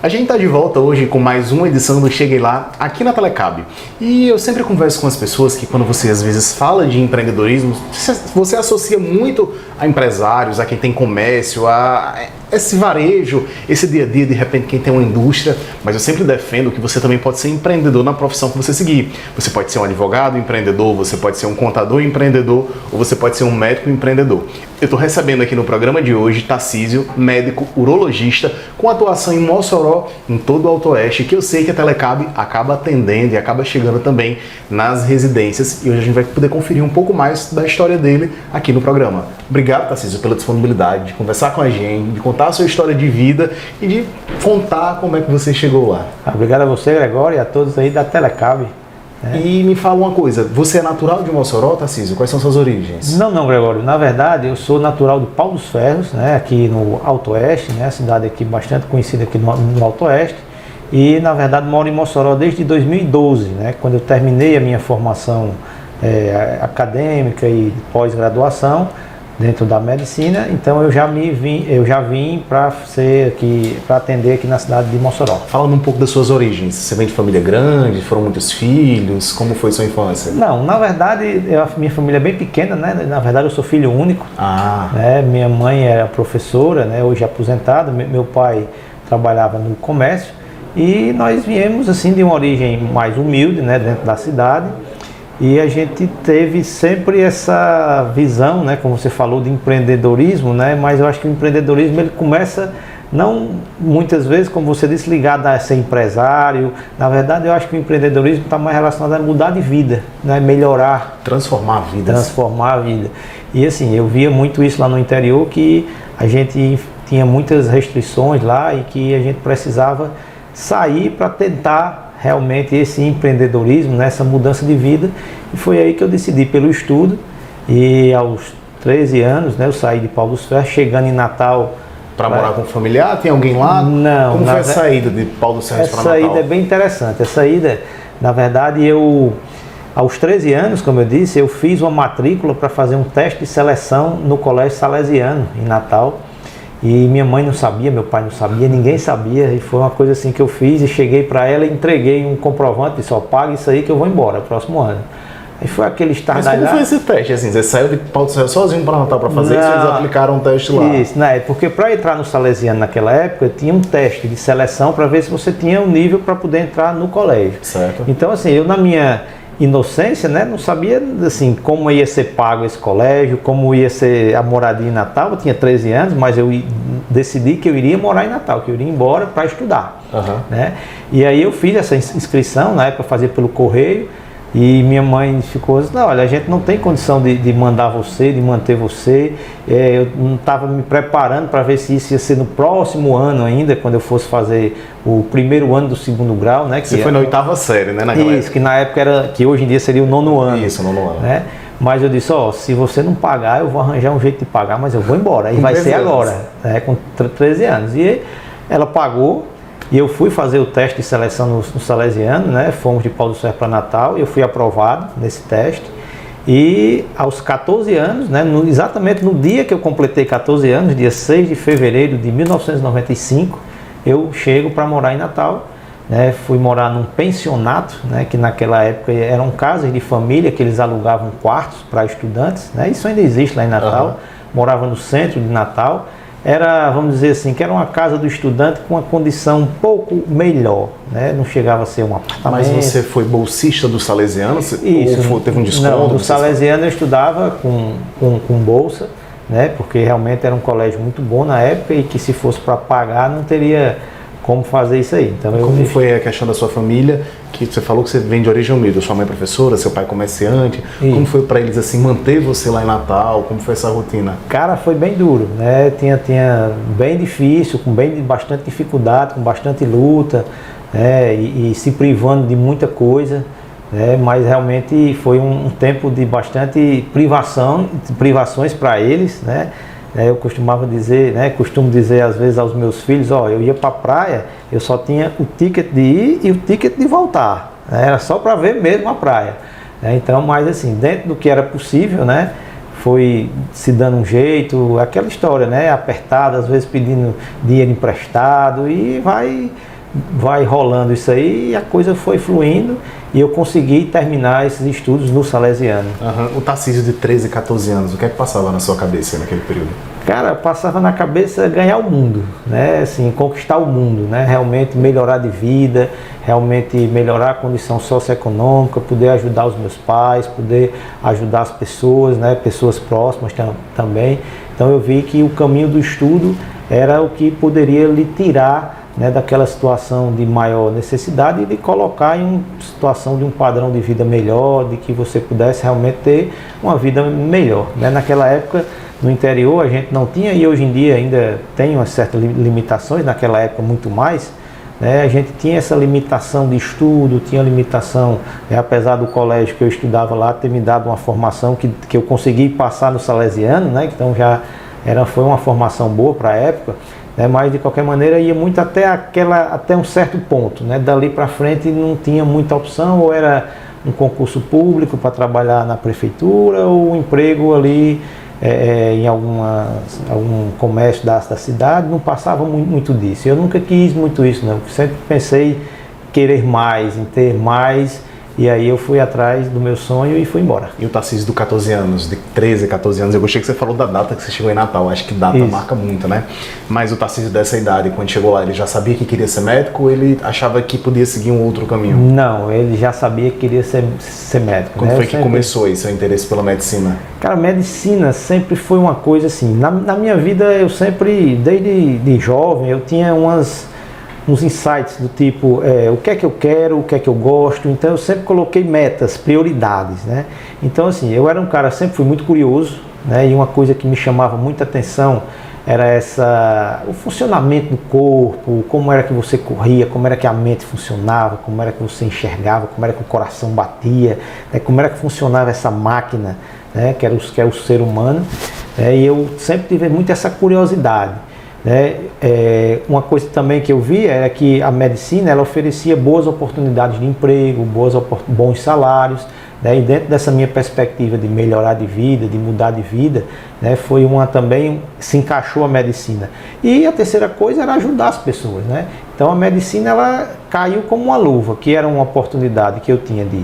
A gente está de volta hoje com mais uma edição do Cheguei Lá, aqui na Telecab. E eu sempre converso com as pessoas que quando você às vezes fala de empreendedorismo, você associa muito a empresários, a quem tem comércio, a esse varejo, esse dia a dia, de repente quem tem uma indústria. Mas eu sempre defendo que você também pode ser empreendedor na profissão que você seguir. Você pode ser um advogado empreendedor, você pode ser um contador empreendedor, ou você pode ser um médico empreendedor. Eu estou recebendo aqui no programa de hoje Tarcísio, médico urologista, com atuação em Mossoró, em todo o Alto Oeste, que eu sei que a Telecab acaba atendendo e acaba chegando também nas residências. E hoje a gente vai poder conferir um pouco mais da história dele aqui no programa. Obrigado, Tarcísio, pela disponibilidade de conversar com a gente, de contar a sua história de vida e de contar como é que você chegou lá. Obrigado a você, Gregório, e a todos aí da Telecab. E me fala uma coisa, você é natural de Mossoró, Tarcísio? Quais são suas origens? Não, Gregório. Na verdade, eu sou natural de Pau dos Ferros, né, aqui no Alto Oeste, né, cidade aqui bastante conhecida aqui no Alto Oeste. E, na verdade, moro em Mossoró desde 2012, né, quando eu terminei a minha formação acadêmica e pós-graduação dentro da medicina. Então eu já vim para atender aqui na cidade de Mossoró. Falando um pouco das suas origens, você vem de família grande, foram muitos filhos, como foi sua infância? Não, na verdade, minha família é bem pequena, né? Na verdade eu sou filho único. Né? Minha mãe era professora, né? Hoje aposentada, meu pai trabalhava no comércio e nós viemos assim de uma origem mais humilde, né? Dentro da cidade. E a gente teve sempre essa visão, né, como você falou, de empreendedorismo, né, mas eu acho que o empreendedorismo ele começa, não muitas vezes, como você disse, ligado a ser empresário. Na verdade, eu acho que o empreendedorismo está mais relacionado a mudar de vida, né, melhorar. Transformar a vida. Transformar a vida. E assim, eu via muito isso lá no interior, que a gente tinha muitas restrições lá e que a gente precisava sair para tentar realmente esse empreendedorismo, né, essa mudança de vida. E foi aí que eu decidi pelo estudo. E aos 13 anos, né, eu saí de Pau dos Ferros, chegando em Natal. Para morar com um familiar? Tem alguém lá? Não. Como foi a saída de Pau dos Ferros para Natal? Essa saída é bem interessante. A saída, na verdade, aos 13 anos, como eu disse, eu fiz uma matrícula para fazer um teste de seleção no Colégio Salesiano, em Natal. E minha mãe não sabia, meu pai não sabia, ninguém sabia. E foi uma coisa assim que eu fiz e cheguei para ela e entreguei um comprovante, disse, paga isso aí que eu vou embora, próximo ano. Aí foi aquele estardalhaço. Mas como foi esse teste? Assim, você saiu de Pau dos Ferros sozinho para Natal para fazer isso, eles aplicaram um teste lá? Isso, né? Porque para entrar no Salesiano naquela época, tinha um teste de seleção para ver se você tinha um nível para poder entrar no colégio. Certo. Então assim, eu na minha inocência, né, não sabia assim como ia ser pago esse colégio, como ia ser a moradia em Natal. Eu tinha 13 anos, mas eu decidi que eu iria morar em Natal, que eu iria embora para estudar, né? E aí eu fiz essa inscrição, na época eu fazia pelo correio, e minha mãe ficou assim, não, olha, a gente não tem condição de mandar você, de manter você. Eu não estava me preparando para ver se isso ia ser no próximo ano ainda, quando eu fosse fazer o primeiro ano do segundo grau, né? Você foi na 8ª série, né? Isso, que na época era, que hoje em dia seria o 9º ano. Isso, 9º ano. Né? Mas eu disse, se você não pagar, eu vou arranjar um jeito de pagar, mas eu vou embora. E vai ser agora, né? Com 13 anos. E ela pagou. E eu fui fazer o teste de seleção no Salesiano, né? Fomos de Pau dos Ferros para Natal, eu fui aprovado nesse teste. E aos 14 anos, né? Exatamente no dia que eu completei 14 anos, dia 6 de fevereiro de 1995, eu chego para morar em Natal. Né? Fui morar num pensionato, né? Que naquela época eram casas de família que eles alugavam quartos para estudantes, né? Isso ainda existe lá em Natal. Morava no centro de Natal. Era, vamos dizer assim, que era uma casa do estudante com uma condição um pouco melhor, né? Não chegava a ser um apartamento. Mas você foi bolsista do Salesiano? Isso. Ou teve um desconto? Não, no Salesiano eu estudava com bolsa, né? Porque realmente era um colégio muito bom na época e que se fosse para pagar não teria como fazer isso aí. Então, como foi a questão da sua família, que você falou que você vem de origem humilde, sua mãe é professora, seu pai comerciante, como foi para eles assim manter você lá em Natal, como foi essa rotina? Cara, foi bem duro, né? Tinha bem difícil, com bastante dificuldade, com bastante luta, né? E se privando de muita coisa, né? Mas realmente foi um tempo de bastante privações para eles, né? Eu costumo dizer às vezes aos meus filhos, eu ia para a praia, eu só tinha o ticket de ir e o ticket de voltar, né? Era só para ver mesmo a praia, né? Então, mas assim, dentro do que era possível, né? Foi se dando um jeito, aquela história, né? Apertada, às vezes pedindo dinheiro emprestado e vai vai rolando isso aí e a coisa foi fluindo e eu consegui terminar esses estudos no Salesiano. O Tarcísio de 13, 14 anos, o que é que passava na sua cabeça naquele período? Cara, passava na cabeça ganhar o mundo, né? Assim, conquistar o mundo, né? Realmente melhorar de vida, realmente melhorar a condição socioeconômica, poder ajudar os meus pais, poder ajudar as pessoas, né? Pessoas próximas também. Então eu vi que o caminho do estudo era o que poderia lhe tirar, né, daquela situação de maior necessidade e de colocar em uma situação de um padrão de vida melhor, de que você pudesse realmente ter uma vida melhor, né? Naquela época, no interior, a gente não tinha, e hoje em dia ainda tem umas certas limitações, naquela época muito mais, né? A gente tinha essa limitação de estudo, tinha limitação, apesar do colégio que eu estudava lá ter me dado uma formação que eu consegui passar no Salesiano, né? Então já foi uma formação boa para a época, né? Mas de qualquer maneira ia muito até um certo ponto, né? Dali para frente não tinha muita opção, ou era um concurso público para trabalhar na prefeitura, ou um emprego ali em algum comércio da cidade, não passava muito disso. Eu nunca quis muito isso, não. Sempre pensei em querer mais, em ter mais, e aí eu fui atrás do meu sonho e fui embora. E o Tarcísio de 14 anos, de 13, 14 anos, eu gostei que você falou da data que você chegou em Natal, acho que data marca muito, né? Mas o Tarcísio dessa idade, quando chegou lá, ele já sabia que queria ser médico ou ele achava que podia seguir um outro caminho? Não, ele já sabia que queria ser médico. Quando foi que começou aí seu interesse pela medicina? Cara, medicina sempre foi uma coisa assim, na minha vida eu sempre, desde de jovem, eu tinha uns insights do tipo, o que é que eu quero, o que é que eu gosto, então eu sempre coloquei metas, prioridades, né? Então assim, eu era um cara, sempre fui muito curioso, né? E uma coisa que me chamava muita atenção era o funcionamento do corpo, como era que você corria, como era que a mente funcionava, como era que você enxergava, como era que o coração batia, né? Como era que funcionava essa máquina, né? que é o ser humano, e eu sempre tive muito essa curiosidade. Uma coisa também que eu vi era que a medicina ela oferecia boas oportunidades de emprego, bons salários, né? E dentro dessa minha perspectiva de melhorar de vida, de mudar de vida, né? Foi também se encaixou a medicina. E a terceira coisa era ajudar as pessoas, né? Então a medicina ela caiu como uma luva, que era uma oportunidade que eu tinha de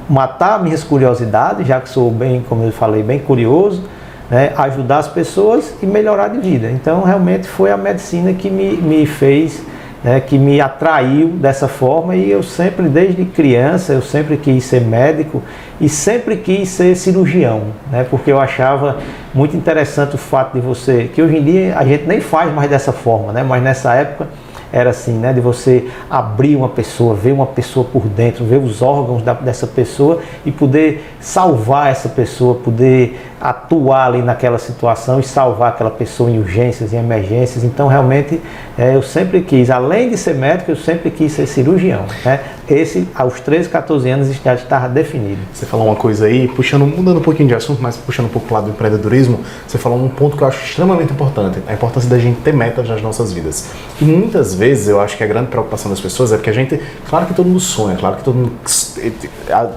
matar minhas curiosidades, já que sou bem, como eu falei, bem curioso, né, ajudar as pessoas e melhorar de vida. Então realmente foi a medicina que me fez, né, que me atraiu dessa forma, e eu sempre, desde criança, eu sempre quis ser médico e sempre quis ser cirurgião, né, porque eu achava muito interessante o fato de que hoje em dia a gente nem faz mais dessa forma, né, mas nessa época era assim, né, de você abrir uma pessoa, ver uma pessoa por dentro, ver os órgãos dessa pessoa e poder salvar essa pessoa, poder atuar ali naquela situação e salvar aquela pessoa em urgências, em emergências. Então realmente eu sempre quis, além de ser médico, eu sempre quis ser cirurgião, né? Esse, aos 13, 14 anos, já estava definido. Você falou uma coisa aí, mudando um pouquinho de assunto, mas puxando um pouco para o lado do empreendedorismo, você falou um ponto que eu acho extremamente importante, a importância da gente ter metas nas nossas vidas. E muitas vezes eu acho que a grande preocupação das pessoas é porque a gente, claro que todo mundo sonha, claro que todo mundo...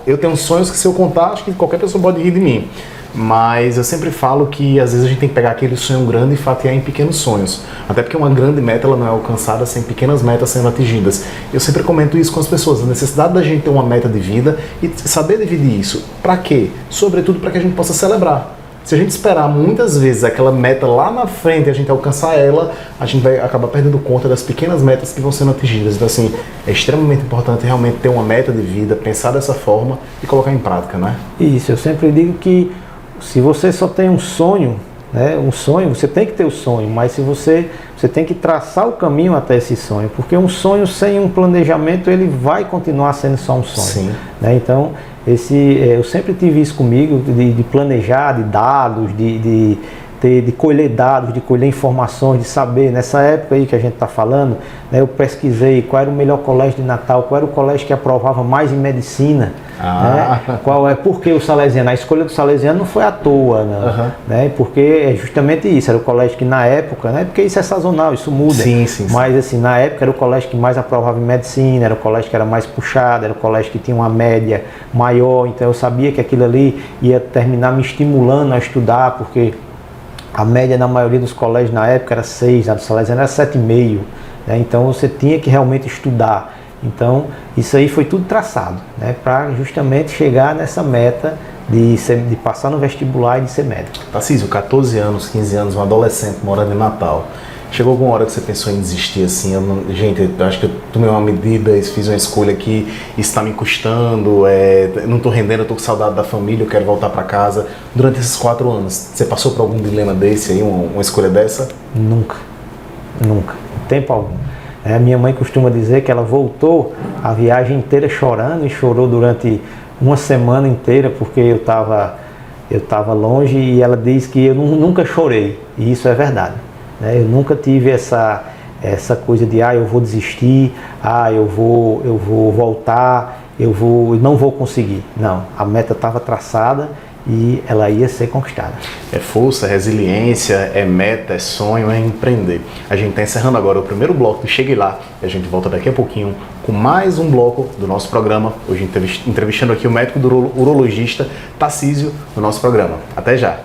Eu tenho sonhos que se eu contar, acho que qualquer pessoa pode rir de mim. Mas eu sempre falo que às vezes a gente tem que pegar aquele sonho grande e fatiar em pequenos sonhos. Até porque uma grande meta ela não é alcançada sem pequenas metas sendo atingidas. Eu sempre comento isso com as pessoas, a necessidade da gente ter uma meta de vida e saber dividir isso. Para quê? Sobretudo para que a gente possa celebrar. Se a gente esperar muitas vezes aquela meta lá na frente e a gente alcançar ela, a gente vai acabar perdendo conta das pequenas metas que vão sendo atingidas. Então assim, é extremamente importante realmente ter uma meta de vida, pensar dessa forma e colocar em prática, né? Isso, eu sempre digo que se você só tem um sonho, né, você tem que ter o sonho, mas se você tem que traçar o caminho até esse sonho, porque um sonho sem um planejamento, ele vai continuar sendo só um sonho. Sim. Né? Então, eu sempre tive isso comigo, de planejar, de dados, de colher dados, de colher informações, de saber, nessa época aí que a gente está falando, né, eu pesquisei qual era o melhor colégio de Natal, qual era o colégio que aprovava mais em medicina, né, por que o Salesiano, a escolha do Salesiano não foi à toa, não, né, porque é justamente isso, era o colégio que na época, né, porque isso é sazonal, isso muda, sim. Mas assim, na época era o colégio que mais aprovava em medicina, era o colégio que era mais puxado, era o colégio que tinha uma média maior, então eu sabia que aquilo ali ia terminar me estimulando a estudar, porque a média na maioria dos colégios na época era 6, a do Salesiano era 7,5, né? Então você tinha que realmente estudar. Então isso aí foi tudo traçado, né? Para justamente chegar nessa meta de passar no vestibular e de ser médico. Tarcísio, 14 anos, 15 anos, um adolescente morando em Natal. Chegou alguma hora que você pensou em desistir assim? Eu acho que eu tomei uma medida, fiz uma escolha que isso está me custando, não estou rendendo, eu estou com saudade da família, eu quero voltar para casa. Durante esses 4 anos, você passou por algum dilema desse aí, uma escolha dessa? Nunca, nunca, em tempo algum. Minha mãe costuma dizer que ela voltou a viagem inteira chorando e chorou durante uma semana inteira porque eu estava longe, e ela diz que eu nunca chorei, e isso é verdade. Eu nunca tive essa coisa de eu vou desistir, eu vou voltar, eu não vou conseguir. Não, a meta estava traçada e ela ia ser conquistada. É força, é resiliência, é meta, é sonho, é empreender. A gente está encerrando agora o primeiro bloco do Chegue Lá, e a gente volta daqui a pouquinho com mais um bloco do nosso programa. Hoje entrevistando aqui o médico urologista Tarcísio no nosso programa. Até já!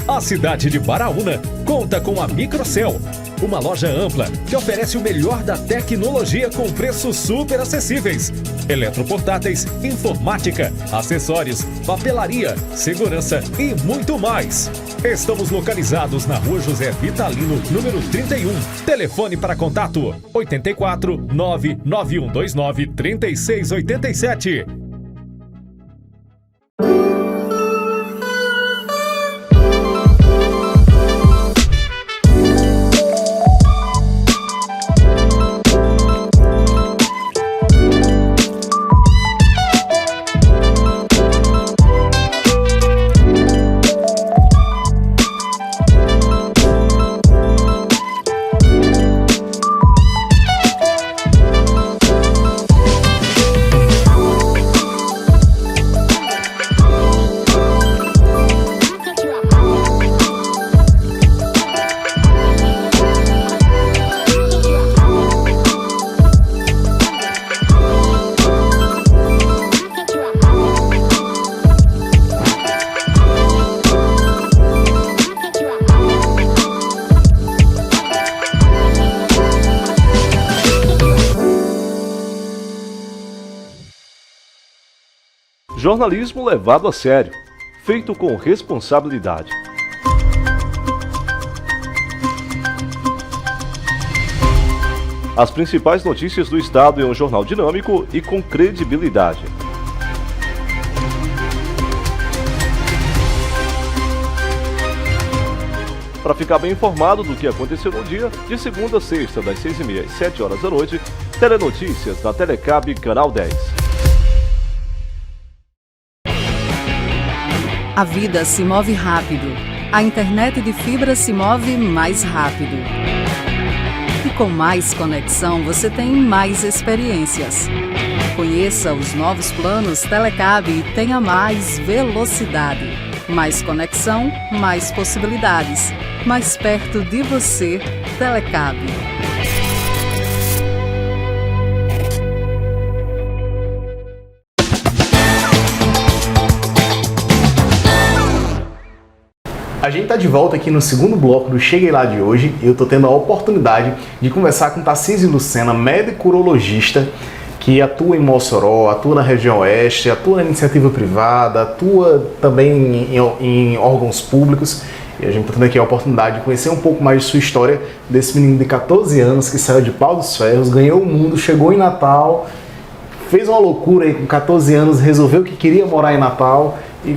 A cidade de Baraúna conta com a Microcel, uma loja ampla que oferece o melhor da tecnologia com preços super acessíveis. Eletroportáteis, informática, acessórios, papelaria, segurança e muito mais. Estamos localizados na Rua José Vitalino, número 31. Telefone para contato 84 99129 3687. Jornalismo levado a sério, feito com responsabilidade. As principais notícias do Estado em um jornal dinâmico e com credibilidade. Para ficar bem informado do que aconteceu no dia, de segunda a sexta, das 6h30 às 7 horas da noite, Telenotícias na Telecab Canal 10. A vida se move rápido. A internet de fibra se move mais rápido. E com mais conexão, você tem mais experiências. Conheça os novos planos Telecab e tenha mais velocidade. Mais conexão, mais possibilidades. Mais perto de você, Telecab. A gente está de volta aqui no segundo bloco do Cheguei Lá de hoje, e eu estou tendo a oportunidade de conversar com Tarcísio Lucena, médico urologista, que atua em Mossoró, atua na região oeste, atua na iniciativa privada, atua também em órgãos públicos. E a gente está tendo aqui a oportunidade de conhecer um pouco mais de sua história, desse menino de 14 anos que saiu de Pau dos Ferros, ganhou o mundo, chegou em Natal, fez uma loucura aí com 14 anos, resolveu que queria morar em Natal e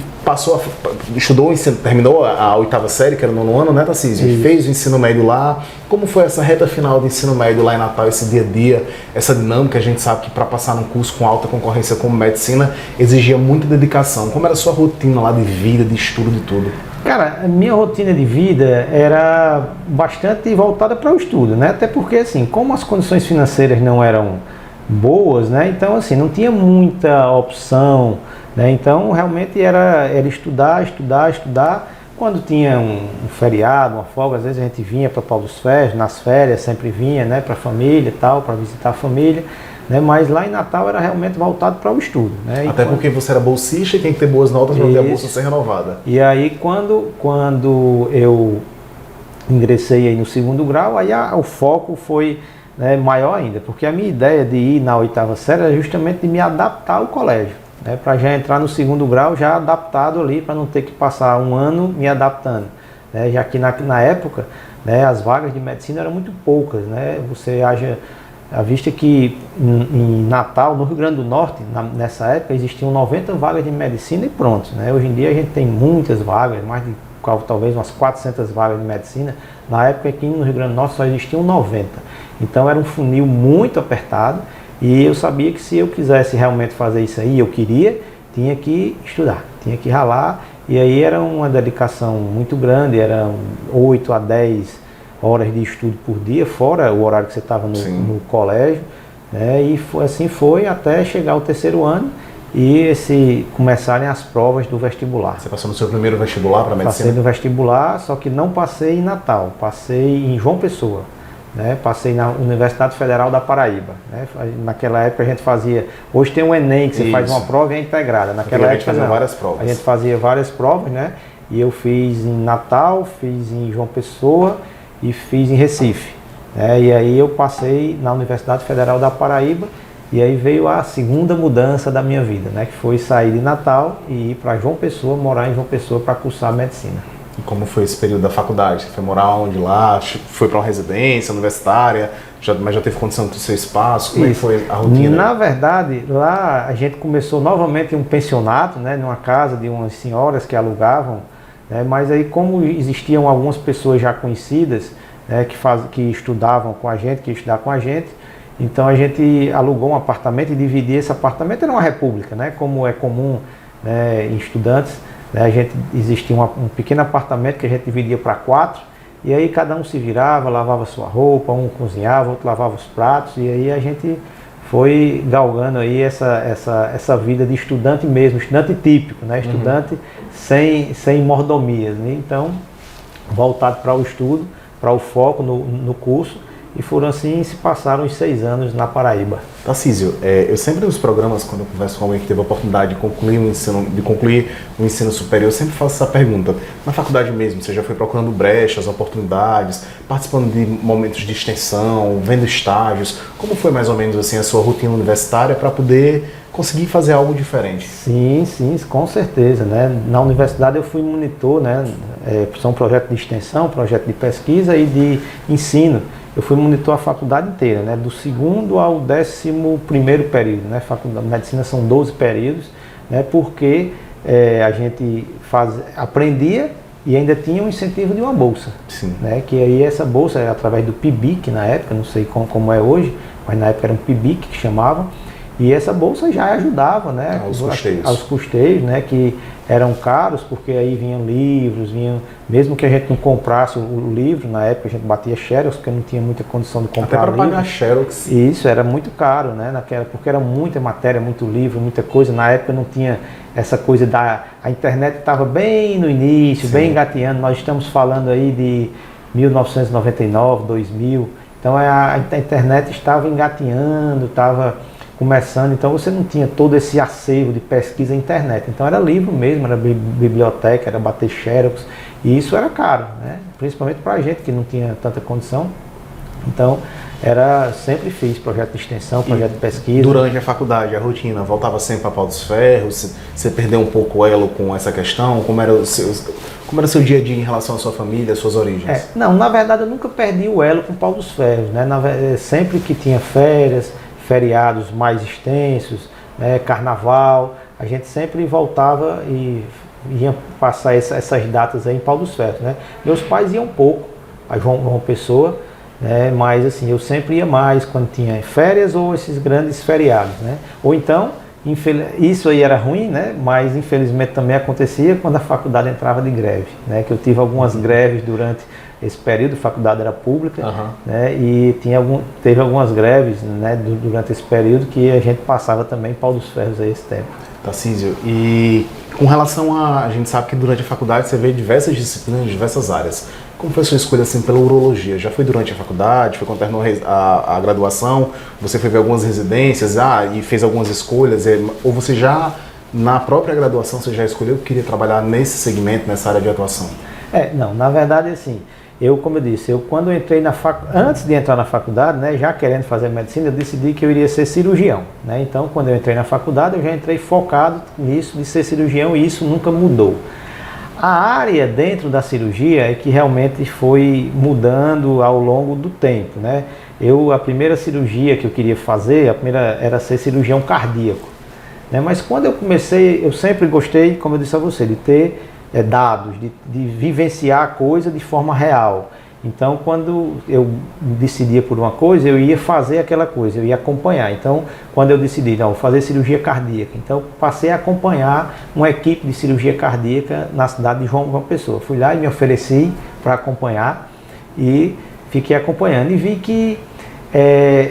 estudou, terminou a 8ª série, que era o 9º ano, né, Tarcísio? E fez o ensino médio lá. Como foi essa reta final do ensino médio lá em Natal, esse dia a dia, essa dinâmica? A gente sabe que para passar num curso com alta concorrência como medicina exigia muita dedicação. Como era a sua rotina lá de vida, de estudo, de tudo? Cara, a minha rotina de vida era bastante voltada para o estudo, né? Até porque, assim, como as condições financeiras não eram boas, né? Então, assim, não tinha muita opção, né? Então, realmente era estudar. Quando tinha um feriado, uma folga, às vezes a gente vinha para Pau dos Ferros, nas férias sempre vinha, né? Para a família e tal, para visitar a família. né? Mas lá em Natal era realmente voltado para o estudo, né? Até porque você era bolsista e tem que ter boas notas para ter a bolsa ser renovada. E aí quando eu ingressei aí no segundo grau, aí o foco foi, né, maior ainda, porque a minha ideia de ir na 8ª série era justamente de me adaptar ao colégio, né, para já entrar no segundo grau já adaptado ali, para não ter que passar um ano me adaptando, né, já que na época, né, as vagas de medicina eram muito poucas, né, você haja à vista que em Natal, no Rio Grande do Norte, nessa época existiam 90 vagas de medicina e pronto, né, hoje em dia a gente tem muitas vagas, mais de talvez umas 400 vagas de medicina. Na época aqui no Rio Grande do Norte só existiam 90. Então era um funil muito apertado e eu sabia que se eu quisesse realmente fazer isso aí, eu queria, tinha que estudar, tinha que ralar. E aí era uma dedicação muito grande, eram 8 a 10 horas de estudo por dia, fora o horário que você estava no colégio, né? E assim foi até chegar ao 3º ano e começarem as provas do vestibular. Você passou no seu primeiro vestibular para medicina? Passei no vestibular, só que não passei em Natal, passei em João Pessoa, né? Passei na Universidade Federal da Paraíba, né? Naquela época a gente fazia, hoje tem o Enem que você faz uma prova e é integrada, naquela época fazia várias provas. A gente fazia várias provas, né? E eu fiz em Natal, fiz em João Pessoa e fiz em Recife, né? E aí eu passei na Universidade Federal da Paraíba. E aí veio a segunda mudança da minha vida, né? Que foi sair de Natal e ir para João Pessoa, morar em João Pessoa para cursar medicina. E como foi esse período da faculdade? Você foi morar onde lá? Foi para uma residência universitária? Mas já teve condição do seu espaço? Como é que foi a rotina? Na verdade, lá a gente começou novamente um pensionato, né? Numa casa de umas senhoras que alugavam, né? Mas aí como existiam algumas pessoas já conhecidas, né? Que estudavam com a gente, que estudavam com a gente, então a gente alugou um apartamento e dividia esse apartamento, era uma república, né? Como é comum, né, em estudantes, né? Existia um pequeno apartamento que a gente dividia para 4, e aí cada um se virava, lavava sua roupa, um cozinhava, outro lavava os pratos, e aí a gente foi galgando aí essa vida de estudante mesmo, estudante típico, né? Estudante sem mordomias, né? Então, voltado para o estudo, para o foco no curso. E foram assim, se passaram os 6 anos na Paraíba. Tarcísio, eu sempre nos programas, quando eu converso com alguém que teve a oportunidade de concluir o ensino superior, eu sempre faço essa pergunta. Na faculdade mesmo, você já foi procurando brechas, oportunidades, participando de momentos de extensão, vendo estágios? Como foi mais ou menos assim a sua rotina universitária para poder conseguir fazer algo diferente? Sim, com certeza, né? Na universidade eu fui monitor, né? São projetos de extensão, projeto de pesquisa e de ensino. Eu fui monitor a faculdade inteira, né? Do 2º ao 11º período, né? Faculdade de medicina são 12 períodos, né? Porque a gente aprendia e ainda tinha um incentivo de uma bolsa. Sim. Né? Que aí essa bolsa era através do PIBIC na época, não sei como é hoje, mas na época era um PIBIC que chamavam. E essa bolsa já ajudava, né, aos custeios, né, que eram caros, porque aí vinham livros, mesmo que a gente não comprasse o livro, na época a gente batia xerox, porque não tinha muita condição de comprar livro. Até para pagar xerox. Isso, era muito caro, né, porque era muita matéria, muito livro, muita coisa. Na época não tinha essa coisa a internet estava bem no início, sim, bem engateando. Nós estamos falando aí de 1999, 2000, então a internet estava engateando, estava começando, então você não tinha todo esse acervo de pesquisa na internet, então era livro mesmo, era biblioteca, era bater xerox, e isso era caro, né? Principalmente para a gente que não tinha tanta condição. Então sempre fiz projeto de extensão, projeto de pesquisa. Durante a faculdade, a rotina, voltava sempre para Pau dos Ferros? Você perdeu um pouco o elo com essa questão? Como era o seu dia a dia em relação à sua família, às suas origens? Não, na verdade eu nunca perdi o elo com Pau dos Ferros, né? Sempre que tinha férias, feriados mais extensos, né, carnaval, a gente sempre voltava e ia passar essas datas aí em Pau dos Ferros, né? Meus pais iam pouco a João Pessoa, né, mas assim, eu sempre ia mais quando tinha férias ou esses grandes feriados, né? Ou então, isso aí era ruim, né? Mas infelizmente também acontecia quando a faculdade entrava de greve, né? Que eu tive algumas greves durante esse período, a faculdade era pública, né? E teve algumas greves, né, durante esse período que a gente passava também Pau dos Ferros aí esse tempo. Tarcísio, e com relação a gente sabe que durante a faculdade você vê diversas disciplinas, diversas áreas. Como foi a sua escolha assim pela urologia? Já foi durante a faculdade? Foi quando terminou a graduação? Você foi ver algumas residências e fez algumas escolhas? Ou você já, na própria graduação, você já escolheu que queria trabalhar nesse segmento, nessa área de atuação? Não, na verdade, assim, como eu disse, quando eu entrei antes de entrar na faculdade, né, já querendo fazer medicina, eu decidi que eu iria ser cirurgião, né? Então, quando eu entrei na faculdade, eu já entrei focado nisso, de ser cirurgião, e isso nunca mudou. A área dentro da cirurgia é que realmente foi mudando ao longo do tempo, né? A primeira cirurgia que eu queria fazer, era ser cirurgião cardíaco, né? Mas quando eu comecei, eu sempre gostei, como eu disse a você, de ter dados, de vivenciar a coisa de forma real. Então, quando eu decidia por uma coisa, eu ia fazer aquela coisa, eu ia acompanhar. Então, quando eu decidi, vou fazer cirurgia cardíaca, então passei a acompanhar uma equipe de cirurgia cardíaca na cidade de João Pessoa. Fui lá e me ofereci para acompanhar e fiquei acompanhando e vi que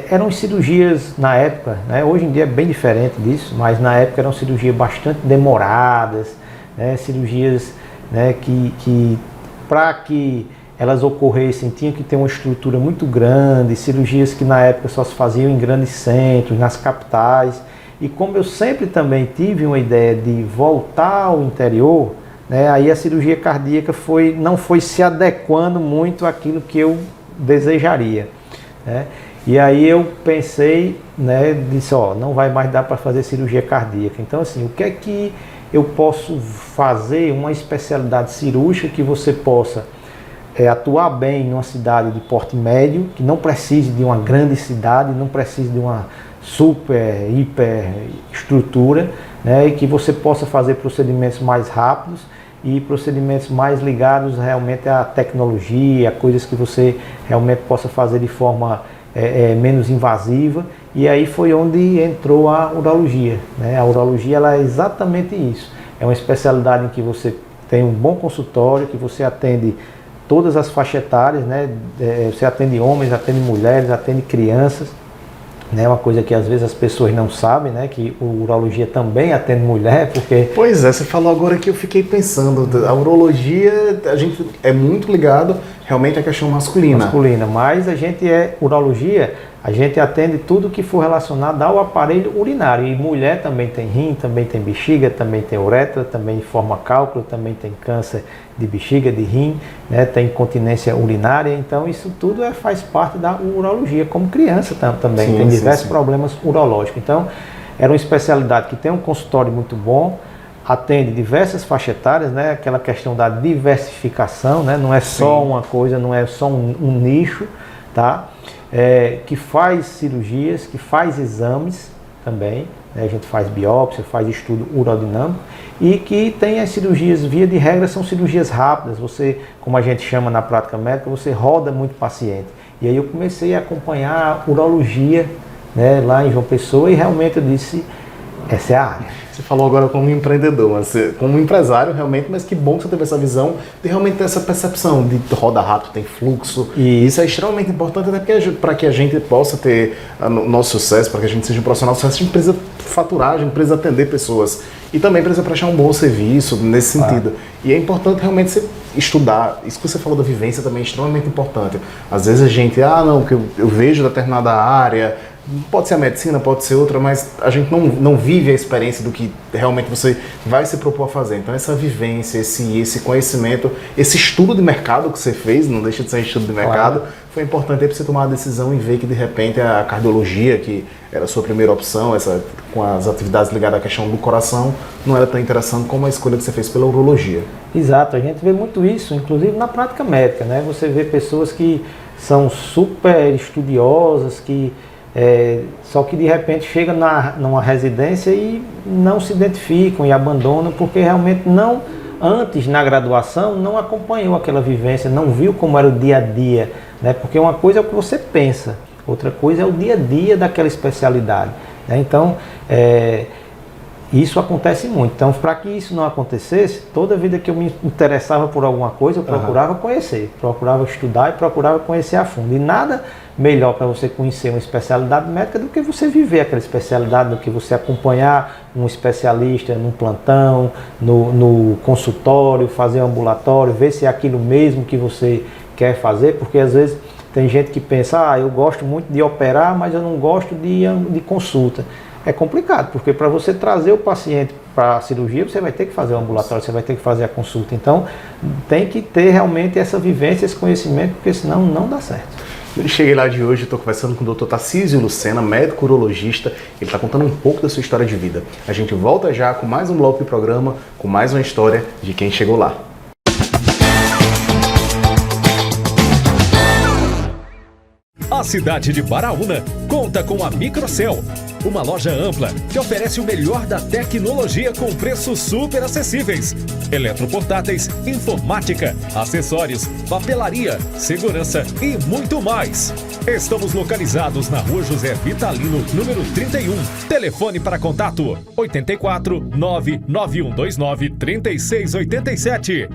eram cirurgias na época, né? Hoje em dia é bem diferente disso, mas na época eram cirurgias bastante demoradas, né? Cirurgias, né, que para que elas ocorressem, tinha que ter uma estrutura muito grande, cirurgias que na época só se faziam em grandes centros, nas capitais. E como eu sempre também tive uma ideia de voltar ao interior, né, aí a cirurgia cardíaca não foi se adequando muito àquilo que eu desejaria, né? E aí eu pensei, né, disse, não vai mais dar para fazer cirurgia cardíaca. Então, assim, o que é que eu posso fazer, uma especialidade cirúrgica que você possa atuar bem numa cidade de porte médio, que não precise de uma grande cidade, não precise de uma super, hiper estrutura, né, e que você possa fazer procedimentos mais rápidos e procedimentos mais ligados realmente à tecnologia, coisas que você realmente possa fazer de forma menos invasiva. E aí foi onde entrou a urologia, né? A urologia, ela é exatamente isso. É uma especialidade em que você tem um bom consultório, que você atende todas as faixas etárias, né? Você atende homens, atende mulheres, atende crianças, né? Uma coisa que às vezes as pessoas não sabem, né? Que o urologia também atende mulher, porque... Pois é, você falou agora que eu fiquei pensando, a urologia, a gente é muito ligado realmente à questão masculina. Mas urologia, a gente atende tudo que for relacionado ao aparelho urinário. E mulher também tem rim, também tem bexiga, também tem uretra, também forma cálculo, também tem câncer de bexiga, de rim, né? Tem incontinência urinária. Então isso tudo faz parte da urologia, como criança também. Sim, tem diversos problemas urológicos. Então era uma especialidade que tem um consultório muito bom, atende diversas faixas etárias, né? Aquela questão da diversificação, né? Não é só uma coisa, não é só um nicho, tá? Que faz cirurgias, que faz exames também, né? A gente faz biópsia, faz estudo urodinâmico, e que tem as cirurgias, via de regra, são cirurgias rápidas. Você, como a gente chama na prática médica, você roda muito paciente. E aí eu comecei a acompanhar a urologia, né, lá em João Pessoa, e realmente eu disse, essa é a área. Você falou agora como empreendedor, como empresário realmente, mas que bom que você teve essa visão de realmente ter essa percepção de roda rápido, tem fluxo. E isso é extremamente importante, até para que a gente possa ter nosso sucesso, para que a gente seja um profissional de sucesso, a gente precisa faturar, a gente precisa atender pessoas. E também precisa prestar um bom serviço nesse sentido. E é importante realmente você estudar. Isso que você falou da vivência também é extremamente importante. Às vezes a gente, que eu vejo determinada área, pode ser a medicina, pode ser outra, mas a gente não vive a experiência do que realmente você vai se propor a fazer. Então essa vivência, esse conhecimento, esse estudo de mercado que você fez, não deixa de ser estudo de mercado, foi importante para você tomar a decisão e ver que de repente a cardiologia, que era a sua primeira opção, com as atividades ligadas à questão do coração, não era tão interessante como a escolha que você fez pela urologia. Exato, a gente vê muito isso, inclusive na prática médica, né? Você vê pessoas que são super estudiosas, só que de repente chegam numa residência e não se identificam e abandonam porque realmente antes na graduação não acompanhou aquela vivência, não viu como era o dia a dia, né? Porque uma coisa é o que você pensa, outra coisa é o dia a dia daquela especialidade, né? Então Isso acontece muito. Então, para que isso não acontecesse, toda vida que eu me interessava por alguma coisa, eu procurava conhecer, procurava estudar e procurava conhecer a fundo. E nada melhor para você conhecer uma especialidade médica do que você viver aquela especialidade, do que você acompanhar um especialista no plantão, no consultório, fazer um ambulatório, ver se é aquilo mesmo que você quer fazer, porque às vezes tem gente que pensa, eu gosto muito de operar, mas eu não gosto de consulta. É complicado, porque para você trazer o paciente para a cirurgia, você vai ter que fazer o ambulatório, você vai ter que fazer a consulta. Então, tem que ter realmente essa vivência, esse conhecimento, porque senão não dá certo. Eu cheguei lá de hoje, estou conversando com o Dr. Tarcísio Lucena, médico urologista. Ele está contando um pouco da sua história de vida. A gente volta já com mais um bloco do programa, com mais uma história de quem chegou lá. A cidade de Baraúna conta com a Microcel, uma loja ampla que oferece o melhor da tecnologia com preços super acessíveis. Eletroportáteis, informática, acessórios, papelaria, segurança e muito mais. Estamos localizados na Rua José Vitalino, número 31. Telefone para contato 84 99129 3687.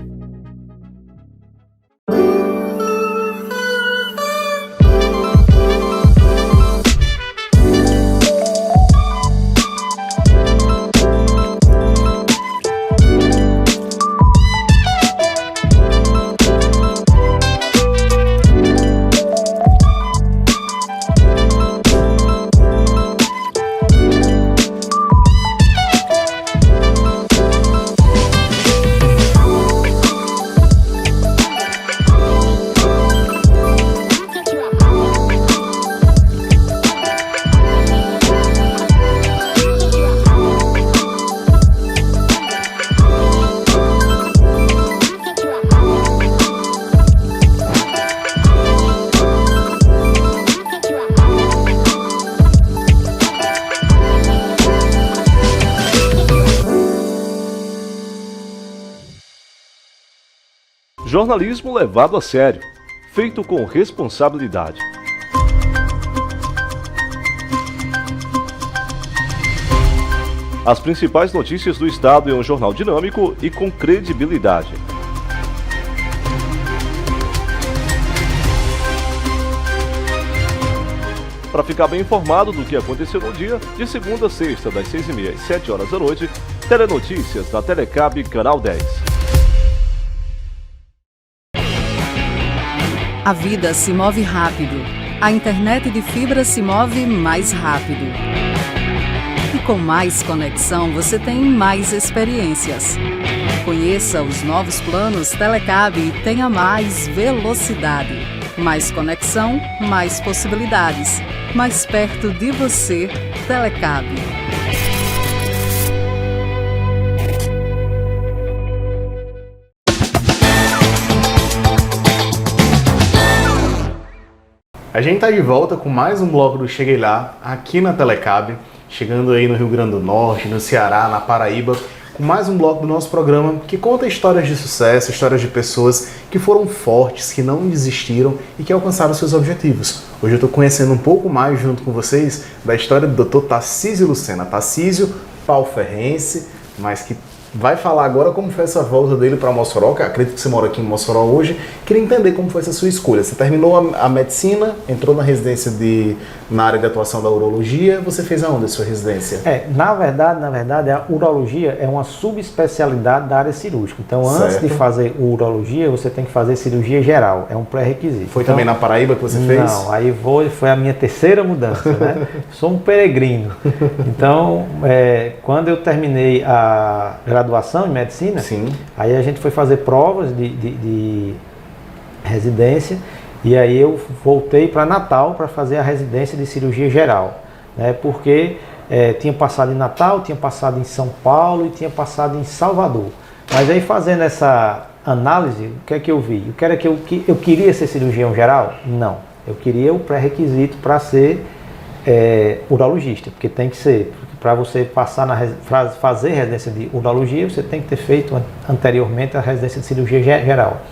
Jornalismo levado a sério, feito com responsabilidade. As principais notícias do estado em um jornal dinâmico e com credibilidade. Para ficar bem informado do que aconteceu no dia, de segunda a sexta, das 6h30 às 7 horas da noite, Telenotícias da Telecab Canal 10. A vida se move rápido. A internet de fibra se move mais rápido. E com mais conexão, você tem mais experiências. Conheça os novos planos Telecab e tenha mais velocidade. Mais conexão, mais possibilidades. Mais perto de você, Telecab. A gente está de volta com mais um bloco do Cheguei Lá, aqui na Telecab, chegando aí no Rio Grande do Norte, no Ceará, na Paraíba, com mais um bloco do nosso programa que conta histórias de sucesso, histórias de pessoas que foram fortes, que não desistiram e que alcançaram seus objetivos. Hoje eu estou conhecendo um pouco mais, junto com vocês, da história do Dr. Tarcísio Lucena. Tarcísio, pauferrense, mas que vai falar agora como foi essa volta dele para Mossoró, que acredito que você mora aqui em Mossoró hoje. Queria entender como foi essa sua escolha. Você terminou a medicina, entrou na residência na área de atuação da urologia. Você fez aonde a sua residência? Na verdade, a urologia é uma subespecialidade da área cirúrgica. Então, antes de fazer urologia, você tem que fazer cirurgia geral. É um pré-requisito. Foi também na Paraíba que você fez? Não, aí foi a minha terceira mudança, né? Sou um peregrino. Então, quando eu terminei a graduação em medicina, sim, aí a gente foi fazer provas de residência e aí eu voltei para Natal para fazer a residência de cirurgia geral, né? Porque tinha passado em Natal, tinha passado em São Paulo e tinha passado em Salvador. Mas aí fazendo essa análise, o que é que eu vi? Eu queria ser cirurgião geral? Não. Eu queria o pré-requisito para ser urologista, porque tem que ser. Para você passar fazer residência de urologia, você tem que ter feito anteriormente a residência de cirurgia geral.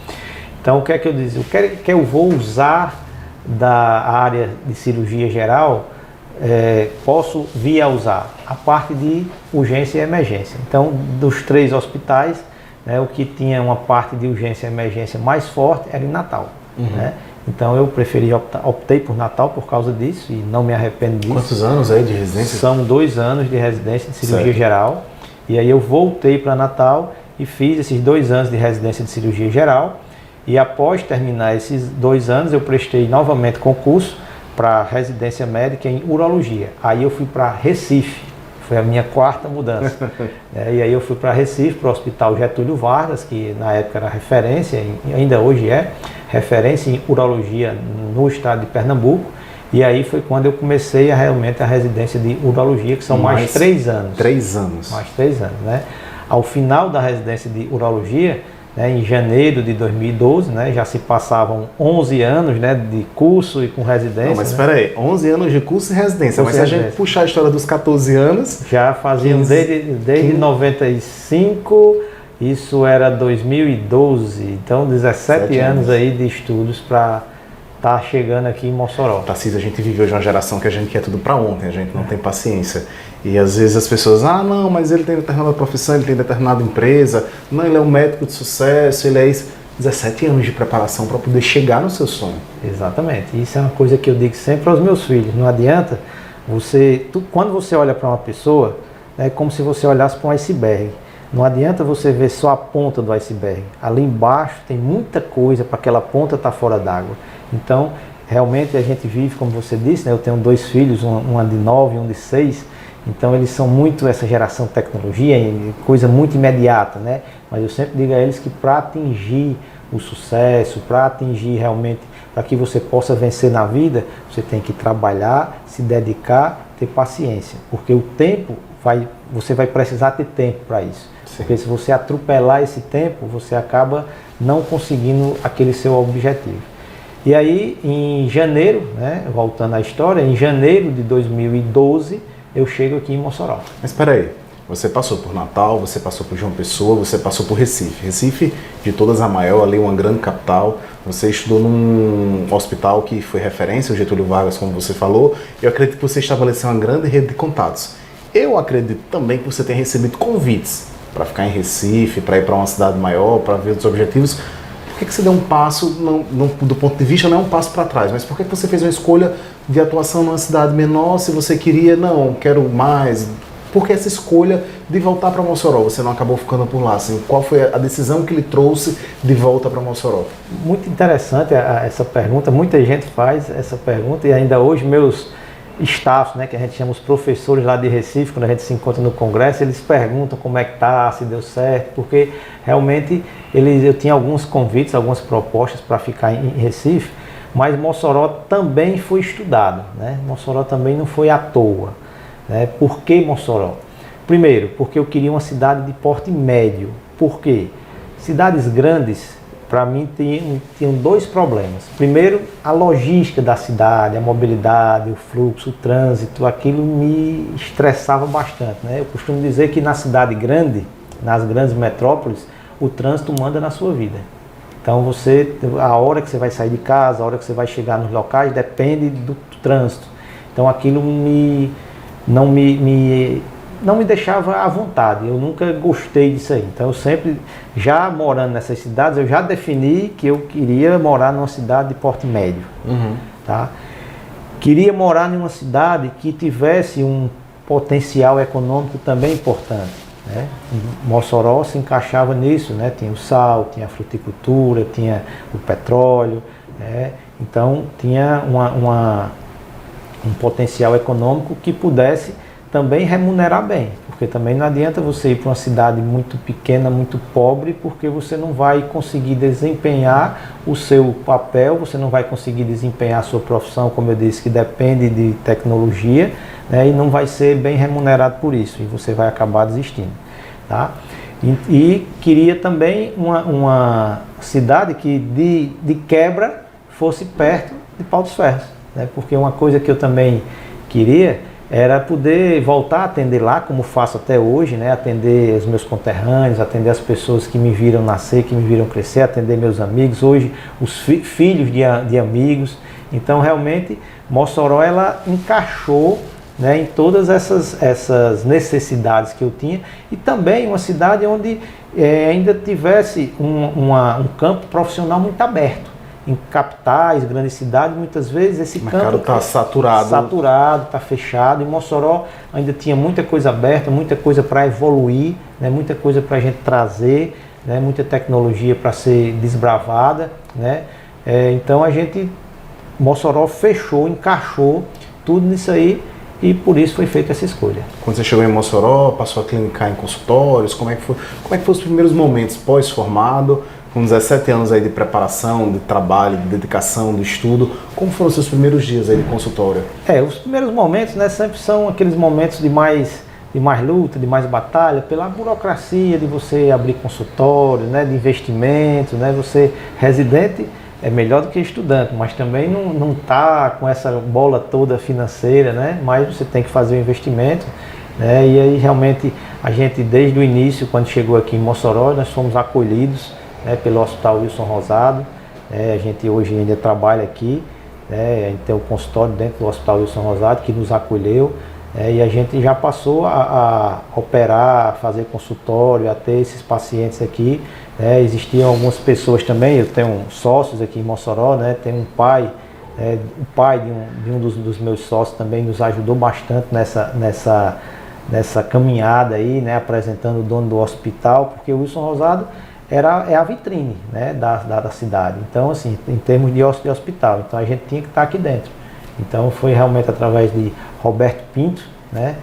Então, o que é que eu disse? O que eu vou usar da área de cirurgia geral posso vir a usar? A parte de urgência e emergência. Então, dos 3 hospitais, né, o que tinha uma parte de urgência e emergência mais forte era em Natal. Né? Então eu optei por Natal por causa disso e não me arrependo disso. Quantos anos aí de residência? São 2 anos de residência de cirurgia geral. E aí eu voltei para Natal e fiz esses 2 anos de residência de cirurgia geral. E após terminar esses 2 anos, eu prestei novamente concurso para residência médica em urologia. Aí eu fui para Recife. Foi a minha 4ª mudança. E aí eu fui para Recife, para o Hospital Getúlio Vargas, que na época era referência, e ainda hoje é, referência em urologia no estado de Pernambuco. E aí foi quando eu comecei realmente a residência de urologia, que são mais 3 anos. 3 anos. Mais 3 anos, né? Ao final da residência de urologia, né, em janeiro de 2012, né, já se passavam 11 anos, né, de curso e com residência. Não, mas né? espera aí, 11 anos de curso e residência, mas se a gente puxar a história dos 14 anos... Já faziam desde 95, isso era 2012, então 17 anos aí de estudos para estar chegando aqui em Mossoró. Tarcísio, a gente viveu de uma geração que a gente quer tudo para ontem, a gente não tem paciência. E às vezes as pessoas, não, mas ele tem determinada profissão, ele tem determinada empresa, não, ele é um médico de sucesso, ele é isso. 17 anos de preparação para poder chegar no seu sonho. Exatamente, isso é uma coisa que eu digo sempre aos meus filhos, não adianta quando você olha para uma pessoa, é como se você olhasse para um iceberg. Não adianta você ver só a ponta do iceberg, ali embaixo tem muita coisa para aquela ponta estar fora d'água. Então, realmente a gente vive, como você disse, né, eu tenho 2 filhos, uma de 9 e um de 6, então eles são muito essa geração tecnologia, coisa muito imediata, né? Mas eu sempre digo a eles que para atingir o sucesso, para atingir realmente, para que você possa vencer na vida, você tem que trabalhar, se dedicar, ter paciência, porque o tempo você vai precisar ter tempo para isso. Sim. Porque se você atropelar esse tempo, você acaba não conseguindo aquele seu objetivo. E aí, em janeiro, né, voltando à história, em janeiro de 2012, eu chego aqui em Mossoró. Mas espera aí, você passou por Natal, você passou por João Pessoa, você passou por Recife. Recife, de todas a maior, ali uma grande capital. Você estudou num hospital que foi referência, o Getúlio Vargas, como você falou. Eu acredito que você estabeleceu uma grande rede de contatos. Eu acredito também que você tenha recebido convites para ficar em Recife, para ir para uma cidade maior, para ver os objetivos. Por que você deu um passo, do ponto de vista não é um passo para trás, mas por que você fez uma escolha de atuação numa cidade menor se você queria, quero mais? Por que essa escolha de voltar para Mossoró? Você não acabou ficando por lá? Assim, qual foi a decisão que lhe trouxe de volta para Mossoró? Muito interessante essa pergunta, muita gente faz essa pergunta e ainda hoje meus staff, né, que a gente chama os professores lá de Recife, quando a gente se encontra no congresso, eles perguntam como é que tá, se deu certo, porque realmente eu tinha alguns convites, algumas propostas para ficar em Recife, mas Mossoró também foi estudado, né? Mossoró também não foi à toa, né? Por que Mossoró? Primeiro, porque eu queria uma cidade de porte médio. Por quê? Cidades grandes, para mim, tinham 2 problemas. Primeiro, a logística da cidade, a mobilidade, o fluxo, o trânsito, aquilo me estressava bastante, né? Eu costumo dizer que na cidade grande, nas grandes metrópoles, o trânsito manda na sua vida. Então a hora que você vai sair de casa, a hora que você vai chegar nos locais, depende do trânsito. Então aquilo não me deixava à vontade, eu nunca gostei disso aí. Então eu sempre, já morando nessas cidades, eu já defini que eu queria morar numa cidade de porte médio. Tá? Queria morar em uma cidade que tivesse um potencial econômico também importante. Né? Mossoró se encaixava nisso, né? Tinha o sal, tinha a fruticultura, tinha o petróleo, né? Então tinha um potencial econômico que pudesse também remunerar bem, porque também não adianta você ir para uma cidade muito pequena, muito pobre, porque você não vai conseguir desempenhar o seu papel, você não vai conseguir desempenhar a sua profissão, como eu disse, que depende de tecnologia, né, e não vai ser bem remunerado por isso, e você vai acabar desistindo. Tá? E queria também uma cidade que de quebra fosse perto de Pau dos Ferros, né, porque uma coisa que eu também queria era poder voltar a atender lá, como faço até hoje, né? Atender os meus conterrâneos, atender as pessoas que me viram nascer, que me viram crescer, atender meus amigos, hoje os filhos de amigos. Então realmente Mossoró ela encaixou, né, em todas essas necessidades que eu tinha, e também uma cidade onde ainda tivesse um campo profissional muito aberto. Em capitais, grandes cidades, muitas vezes esse campo... O mercado está saturado. Saturado, está fechado. Em Mossoró ainda tinha muita coisa aberta, muita coisa para evoluir, né, muita coisa para a gente trazer, né, muita tecnologia para ser desbravada, né. Então Mossoró fechou, encaixou tudo nisso aí, e por isso foi feita essa escolha. Quando você chegou em Mossoró, passou a clinicar em consultórios, como é que foi os primeiros momentos pós-formado, com 17 anos aí de preparação, de trabalho, de dedicação, de estudo, como foram os seus primeiros dias aí de consultório? Os primeiros momentos, né, sempre são aqueles momentos de mais luta, de mais batalha, pela burocracia de você abrir consultório, né, de investimento, né, você residente é melhor do que estudante, mas também não está com essa bola toda financeira, né? Mas você tem que fazer o investimento, né? E aí realmente a gente desde o início, quando chegou aqui em Mossoró, nós fomos acolhidos, né, pelo Hospital Wilson Rosado, né? A gente hoje ainda trabalha aqui, né? A gente tem um consultório dentro do Hospital Wilson Rosado que nos acolheu, e a gente já passou a operar, a fazer consultório, a ter esses pacientes aqui. Existiam algumas pessoas também, eu tenho sócios aqui em Mossoró, né? Tem um pai, o pai de um dos meus sócios também nos ajudou bastante nessa caminhada aí, né? Apresentando o dono do hospital, porque o Wilson Rosado é a vitrine, né? da cidade. Então, assim, em termos de hospital, então a gente tinha que estar aqui dentro. Então foi realmente através de Roberto Pinto, né?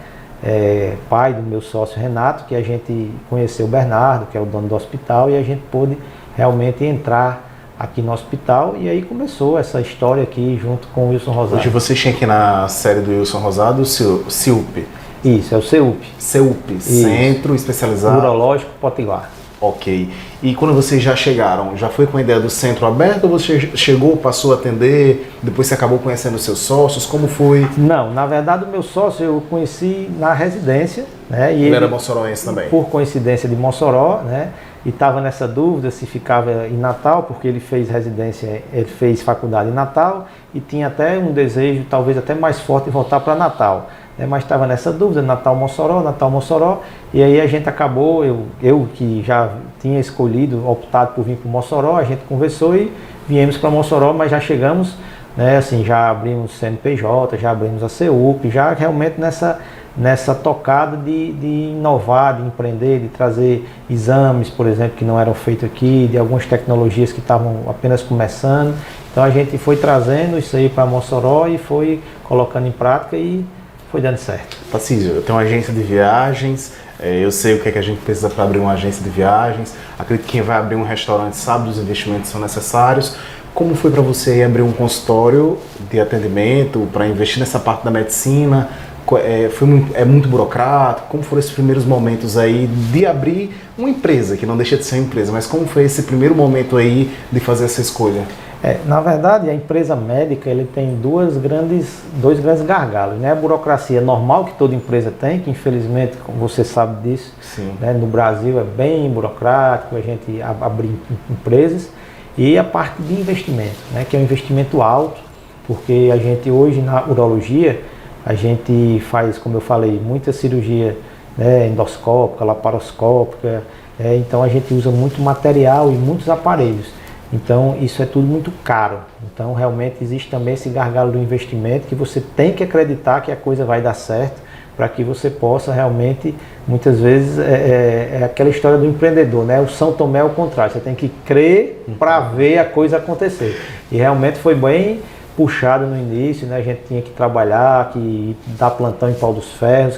Pai do meu sócio Renato, que a gente conheceu o Bernardo, que é o dono do hospital, e a gente pôde realmente entrar aqui no hospital, e aí começou essa história aqui junto com o Wilson Rosado. Hoje você tinha aqui na série do Wilson Rosado o CEUP. Isso, é o CEUP. CEUP, Centro Especializado... Urológico Potiguar. Ok. E quando vocês já chegaram, já foi com a ideia do centro aberto ou você chegou, passou a atender, depois você acabou conhecendo os seus sócios? Como foi? Não, na verdade o meu sócio eu conheci na residência, né? E ele era moçoroense também? Por coincidência de Mossoró, né? E estava nessa dúvida se ficava em Natal, porque ele fez residência, ele fez faculdade em Natal e tinha até um desejo, talvez até mais forte, de voltar para Natal. Mas estava nessa dúvida, Natal, Mossoró, e aí a gente acabou, eu que já tinha escolhido, optado por vir para Mossoró, a gente conversou e viemos para Mossoró, mas já chegamos, né, assim, já abrimos CNPJ, já abrimos a CEUP, já realmente nessa tocada de inovar, de empreender, de trazer exames, por exemplo, que não eram feitos aqui, de algumas tecnologias que estavam apenas começando. Então a gente foi trazendo isso aí para Mossoró e foi colocando em prática e foi dando certo. Tarcísio, eu tenho uma agência de viagens, eu sei o que é que a gente precisa para abrir uma agência de viagens, acredito que quem vai abrir um restaurante sabe dos investimentos que são necessários. Como foi para você abrir um consultório de atendimento, para investir nessa parte da medicina? É muito burocrático? Como foram esses primeiros momentos aí de abrir uma empresa, que não deixa de ser uma empresa, mas como foi esse primeiro momento aí de fazer essa escolha? Na verdade, a empresa médica ele tem dois grandes gargalos, né? A burocracia normal que toda empresa tem, que infelizmente, como você sabe disso, né? No Brasil é bem burocrático a gente abrir empresas, e a parte de investimento, né? Que é um investimento alto, porque a gente hoje na urologia, a gente faz, como eu falei, muita cirurgia, né? Endoscópica, laparoscópica, então a gente usa muito material e muitos aparelhos. Então isso é tudo muito caro, então realmente existe também esse gargalo do investimento que você tem que acreditar que a coisa vai dar certo para que você possa realmente, muitas vezes é aquela história do empreendedor, né? O São Tomé é o contrário, você tem que crer para ver a coisa acontecer, e realmente foi bem puxado no início, né? A gente tinha que trabalhar, que dar plantão em Pau dos Ferros,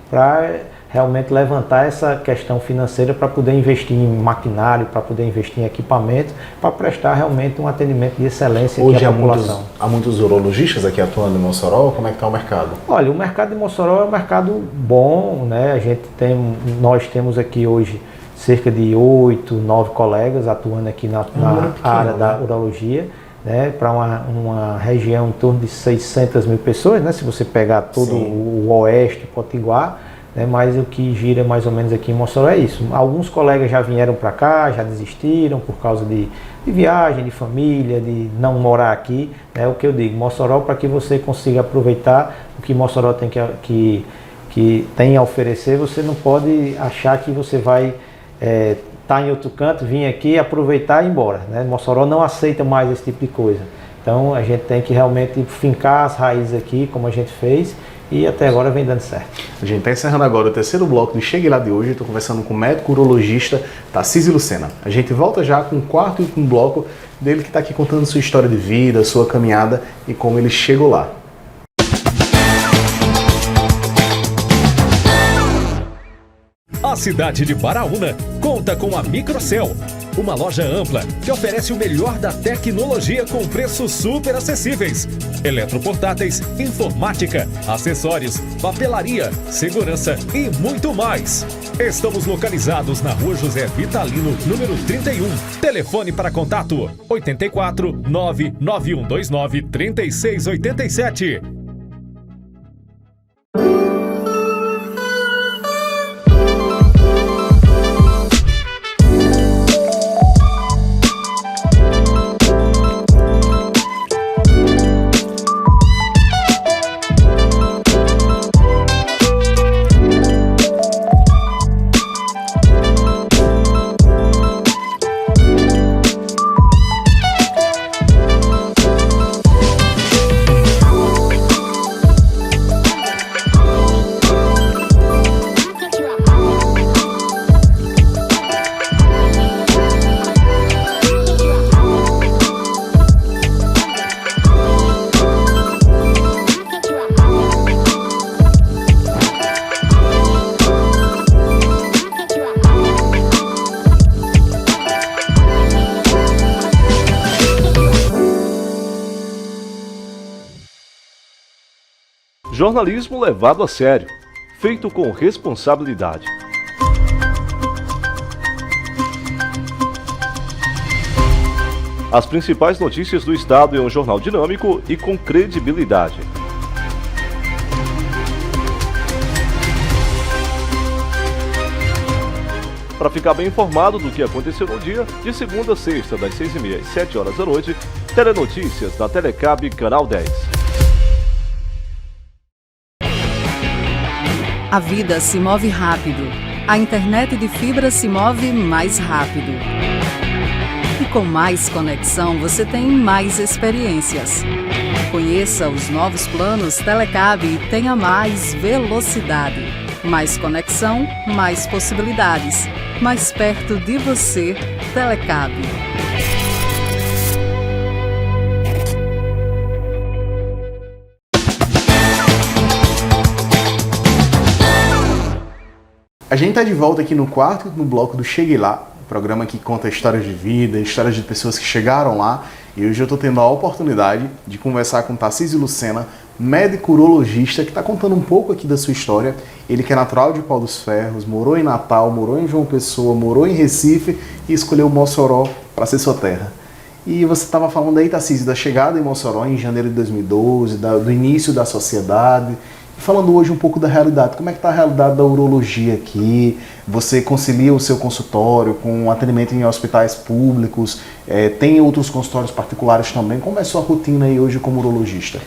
para realmente levantar essa questão financeira para poder investir em maquinário, para poder investir em equipamento, para prestar realmente um atendimento de excelência aqui à população. Há muitos urologistas aqui atuando em Mossoró, como é que está o mercado? Olha, o mercado de Mossoró é um mercado bom, né? Nós temos aqui hoje cerca de 8, 9 colegas atuando aqui na área da urologia, né? Para uma região em torno de 600 mil pessoas, né? Se você pegar todo o oeste, Potiguar, né? Mas o que gira mais ou menos aqui em Mossoró é isso. Alguns colegas já vieram para cá, já desistiram por causa de viagem, de família, de não morar aqui, né? O que eu digo, Mossoró, para que você consiga aproveitar o que Mossoró tem que tem a oferecer, você não pode achar que você vai estar em outro canto, vir aqui, aproveitar e ir embora, né? Mossoró não aceita mais esse tipo de coisa. Então a gente tem que realmente fincar as raízes aqui, como a gente fez, e até agora vem dando certo. A gente está encerrando agora o terceiro bloco do Chegue Lá de hoje. Estou conversando com o médico urologista Tarcísio Lucena. A gente volta já com o quarto e último bloco dele, que está aqui contando sua história de vida, sua caminhada e como ele chegou lá. A cidade de Baraúna conta com a Microcel, uma loja ampla que oferece o melhor da tecnologia com preços super acessíveis. Eletroportáteis, informática, acessórios, papelaria, segurança e muito mais. Estamos localizados na Rua José Vitalino, número 31. Telefone para contato 84 99129 3687. Jornalismo levado a sério, feito com responsabilidade. As principais notícias do estado em um jornal dinâmico e com credibilidade. Para ficar bem informado do que aconteceu no dia, de segunda a sexta, das 6h30 às 7 horas da noite, Telenotícias da Telecab Canal 10. A vida se move rápido. A internet de fibra se move mais rápido. E com mais conexão, você tem mais experiências. Conheça os novos planos Telecab e tenha mais velocidade. Mais conexão, mais possibilidades. Mais perto de você, Telecab. A gente está de volta aqui no quarto e no bloco do Chegue Lá, programa que conta histórias de vida, histórias de pessoas que chegaram lá. E hoje eu estou tendo a oportunidade de conversar com Tarcísio Lucena, médico urologista, que está contando um pouco aqui da sua história. Ele que é natural de Pau dos Ferros, morou em Natal, morou em João Pessoa, morou em Recife e escolheu Mossoró para ser sua terra. E você estava falando aí, Tarcísio, da chegada em Mossoró em janeiro de 2012, do início da sociedade. Falando hoje um pouco da realidade, como é que está a realidade da urologia aqui? Você concilia o seu consultório com atendimento em hospitais públicos? Tem outros consultórios particulares também? Como é a sua rotina aí hoje como urologista?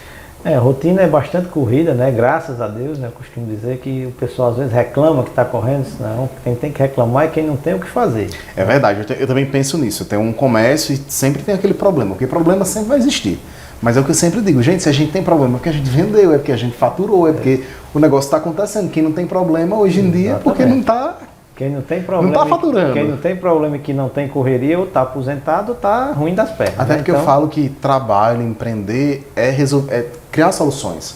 A rotina é bastante corrida, né? Graças a Deus, né? Eu costumo dizer que o pessoal às vezes reclama que está correndo, não, quem tem que reclamar é quem não tem o que fazer. É verdade, eu também penso nisso. Eu tenho um comércio e sempre tem aquele problema, porque problema sempre vai existir. Mas é o que eu sempre digo, gente, se a gente tem problema é porque a gente vendeu, é porque a gente faturou, é porque o negócio está acontecendo. Quem não tem problema hoje em dia é porque não está... Quem não tem problema, não está faturando. Quem não tem problema e que não tem correria, ou está aposentado, ou está ruim das pernas. Até porque eu falo que trabalho, empreender é criar soluções.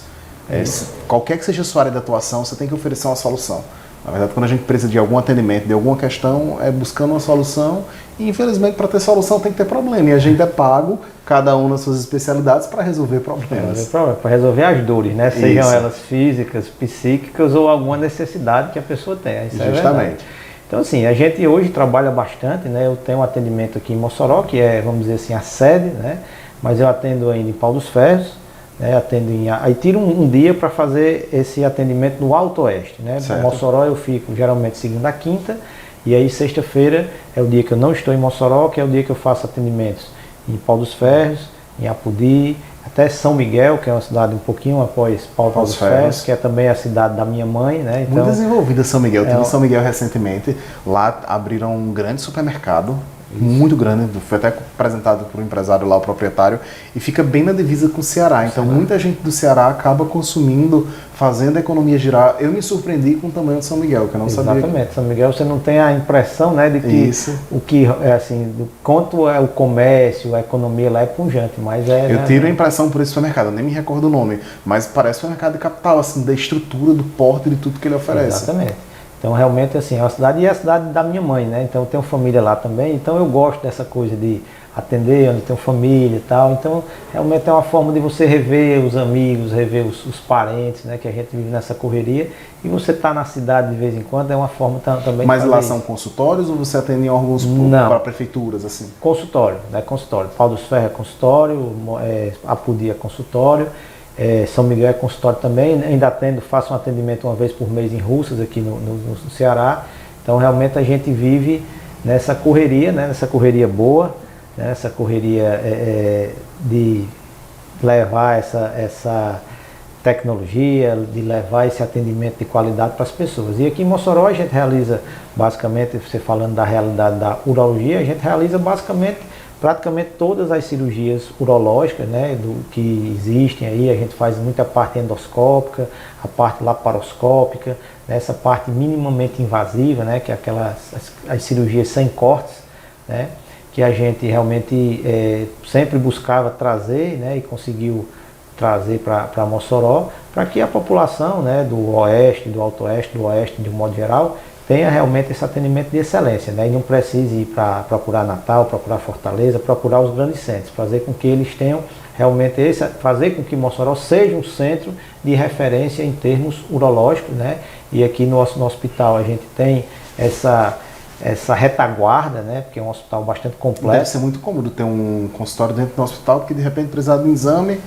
Qualquer que seja a sua área de atuação, você tem que oferecer uma solução. Na verdade, quando a gente precisa de algum atendimento, de alguma questão, é buscando uma solução. E infelizmente, para ter solução tem que ter problema. E a gente é pago, cada um nas suas especialidades, para resolver problemas. Para resolver as dores, né? Sejam Isso. elas físicas, psíquicas ou alguma necessidade que a pessoa tenha. Isso Justamente. Então, assim, a gente hoje trabalha bastante, né? Eu tenho um atendimento aqui em Mossoró, que é, vamos dizer assim, a sede, né? Mas eu atendo ainda em Pau dos Ferros, né, atendo aí tiro um dia para fazer esse atendimento no Alto Oeste, né? No Mossoró eu fico geralmente segunda a quinta, e aí sexta-feira é o dia que eu não estou em Mossoró, que é o dia que eu faço atendimentos em Pau dos Ferros, em Apodi, até São Miguel, que é uma cidade um pouquinho após Pau dos Ferros, que é também a cidade da minha mãe, né? Então, muito desenvolvida São Miguel. Eu tive em São Miguel recentemente. Lá abriram um grande supermercado, muito grande, foi até apresentado por um empresário lá, o proprietário, e fica bem na divisa com o Ceará. Então muita gente do Ceará acaba consumindo, fazendo a economia girar. Eu me surpreendi com o tamanho de São Miguel, que eu não sabia. Exatamente. São Miguel você não tem a impressão, né, de que o que é assim, do quanto é o comércio, a economia lá é pujante, mas eu tiro a impressão por esse supermercado, eu nem me recordo o nome, mas parece um mercado de capital, assim, da estrutura, do porte, de tudo que ele oferece. Exatamente. Então realmente assim, é uma cidade, e é a cidade da minha mãe, né? Então eu tenho família lá também, então eu gosto dessa coisa de atender onde tem família e tal. Então realmente é uma forma de você rever os amigos, rever os parentes, né? Que a gente vive nessa correria, e você tá na cidade de vez em quando é uma forma também. Mas lá são consultórios ou você atende em órgãos para prefeituras assim? Consultório, né? Consultório. Pau dos Ferros é consultório, Apodi é consultório. São Miguel é consultório também, ainda faço um atendimento uma vez por mês em Russas aqui no Ceará. Então realmente a gente vive nessa correria, né, nessa correria boa, né, essa correria de levar essa tecnologia, de levar esse atendimento de qualidade para as pessoas. E aqui em Mossoró a gente realiza basicamente, você falando da realidade da urologia, a gente realiza basicamente praticamente todas as cirurgias urológicas, né, do que existem aí. A gente faz muita parte endoscópica, a parte laparoscópica, né, essa parte minimamente invasiva, né, que é as cirurgias sem cortes, né, que a gente realmente sempre buscava trazer, né, e conseguiu trazer para Mossoró, para que a população, né, do Oeste, do Alto Oeste, do Oeste de um modo geral, tenha realmente esse atendimento de excelência, né? E não precise ir para procurar Natal, procurar Fortaleza, procurar os grandes centros, fazer com que eles tenham realmente fazer com que Mossoró seja um centro de referência em termos urológicos, né? E aqui no hospital a gente tem essa retaguarda, né? Porque é um hospital bastante completo. Deve ser muito cômodo ter um consultório dentro do hospital, porque de repente precisar de um exame.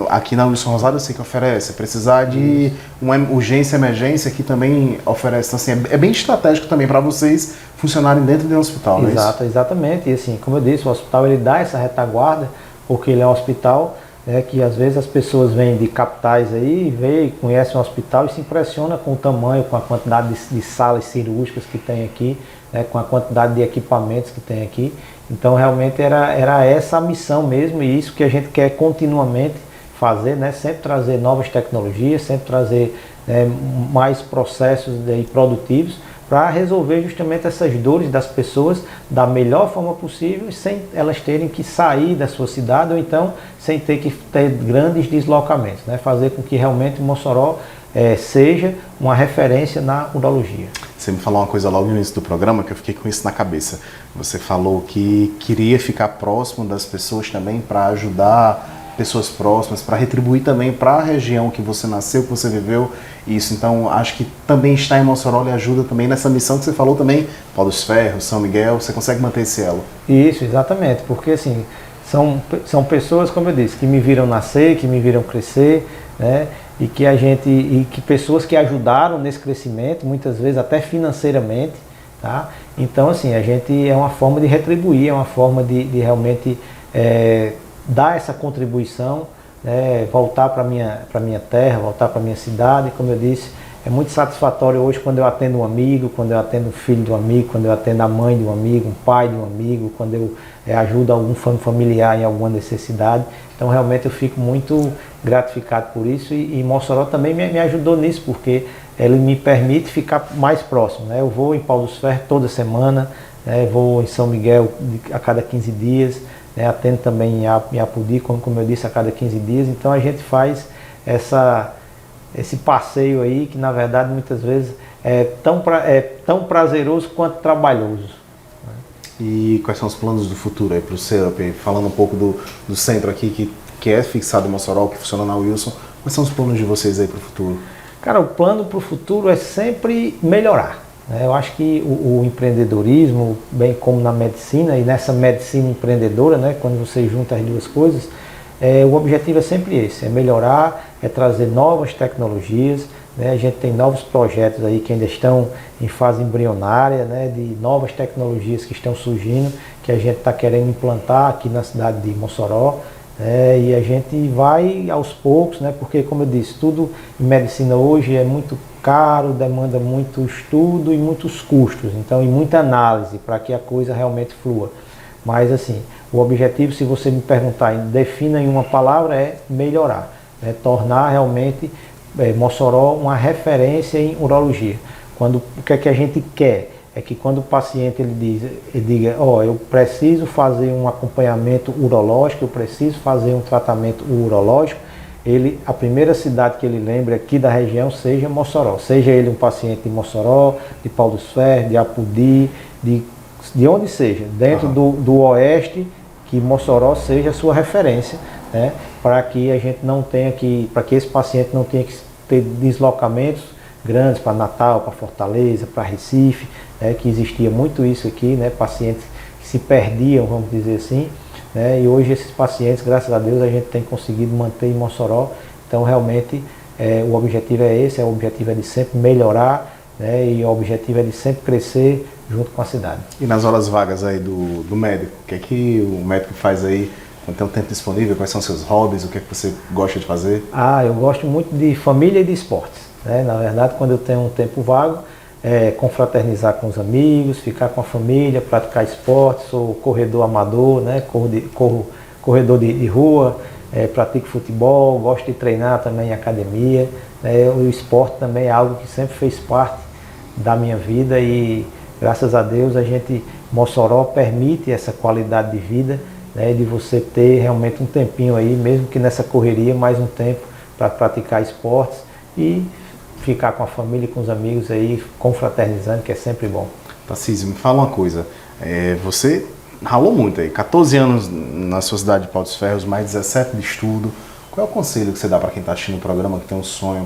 Aqui na Wilson Rosário eu sei que oferece, precisar de uma urgência, emergência, aqui também oferece. Então, assim, é bem estratégico também para vocês funcionarem dentro de um hospital, não é isso? Exatamente. E assim, como eu disse, o hospital ele dá essa retaguarda, porque ele é um hospital, né, que às vezes as pessoas vêm de capitais aí, veem, conhecem o hospital e se impressionam com o tamanho, com a quantidade de salas cirúrgicas que tem aqui, né, com a quantidade de equipamentos que tem aqui. Então realmente era essa a missão mesmo, e isso que a gente quer continuamente fazer, né? Sempre trazer novas tecnologias, sempre trazer, né, mais processos produtivos para resolver justamente essas dores das pessoas da melhor forma possível, sem elas terem que sair da sua cidade, ou então sem ter que ter grandes deslocamentos, né? Fazer com que realmente Mossoró seja uma referência na urologia. Você me falou uma coisa logo no início do programa que eu fiquei com isso na cabeça. Você falou que queria ficar próximo das pessoas também para ajudar pessoas próximas, para retribuir também para a região que você nasceu, que você viveu isso. Então, acho que também estar em Mossoró lhe ajuda também nessa missão que você falou também, Pau dos Ferros, São Miguel, você consegue manter esse elo. Isso, exatamente, porque assim, são pessoas, como eu disse, que me viram nascer, que me viram crescer, né? E que pessoas que ajudaram nesse crescimento, muitas vezes até financeiramente, tá? Então assim, a gente é uma forma de retribuir, é uma forma de realmente dar essa contribuição, né? Voltar para minha terra, voltar para minha cidade. Como eu disse, é muito satisfatório hoje quando eu atendo um amigo, quando eu atendo o filho de um amigo, quando eu atendo a mãe de um amigo, um pai de um amigo, quando eu ajudo algum familiar em alguma necessidade. Então realmente eu fico muito gratificado por isso, e Mossoró também me ajudou nisso, porque ele me permite ficar mais próximo, né? Eu vou em Pau dos Ferros toda semana, né? Vou em São Miguel a cada 15 dias, né? Atendo também em Apodi, como eu disse, a cada 15 dias. Então a gente faz esse passeio aí, que na verdade muitas vezes é tão prazeroso quanto trabalhoso. E quais são os planos do futuro aí para o CEUP? Falando um pouco do centro aqui que é fixado em Mossoró, que funciona na Wilson, quais são os planos de vocês aí para o futuro? Cara, o plano para o futuro é sempre melhorar, né? Eu acho que o empreendedorismo, bem como na medicina, e nessa medicina empreendedora, né, quando você junta as duas coisas, o objetivo é sempre esse, é melhorar, é trazer novas tecnologias, né? A gente tem novos projetos aí que ainda estão em fase embrionária, né? De novas tecnologias que estão surgindo, que a gente está querendo implantar aqui na cidade de Mossoró, e a gente vai aos poucos, né? Porque, como eu disse, tudo em medicina hoje é muito caro, demanda muito estudo e muitos custos, então, e muita análise para que a coisa realmente flua. Mas assim, o objetivo, se você me perguntar, defina em uma palavra, é melhorar, né? Tornar realmente Mossoró uma referência em urologia. O que é que a gente quer? É que quando o paciente ele diga, eu preciso fazer um acompanhamento urológico, eu preciso fazer um tratamento urológico, a primeira cidade que ele lembre aqui da região seja Mossoró. Seja ele um paciente de Mossoró, de Pau dos Ferros, de Apodi, de onde seja, dentro do oeste, que Mossoró seja a sua referência, né? Para que a gente não tenha para que esse paciente não tenha que ter deslocamentos grandes para Natal, para Fortaleza, para Recife, que existia muito isso aqui, né? Pacientes que se perdiam, vamos dizer assim, né? E hoje esses pacientes, graças a Deus, a gente tem conseguido manter em Mossoró. Então realmente o objetivo é esse, o objetivo é de sempre melhorar, né? E o objetivo é de sempre crescer junto com a cidade. E nas horas vagas aí do médico, o que é que o médico faz aí quando tem um tempo disponível? Quais são os seus hobbies? O que é que você gosta de fazer? Eu gosto muito de família e de esportes, né? Na verdade, quando eu tenho um tempo vago, confraternizar com os amigos, ficar com a família, praticar esportes, sou corredor amador, né? Corredor de rua, pratico futebol, gosto de treinar também em academia, né? O esporte também é algo que sempre fez parte da minha vida e graças a Deus Mossoró permite essa qualidade de vida, né? De você ter realmente um tempinho aí, mesmo que nessa correria, mais um tempo para praticar esportes e ficar com a família e com os amigos aí, confraternizando, que é sempre bom. Tarcísio, me fala uma coisa, você ralou muito aí, 14 anos na sua cidade de Pau dos Ferros, mais 17 de estudo. Qual é o conselho que você dá para quem está assistindo o programa, que tem um sonho,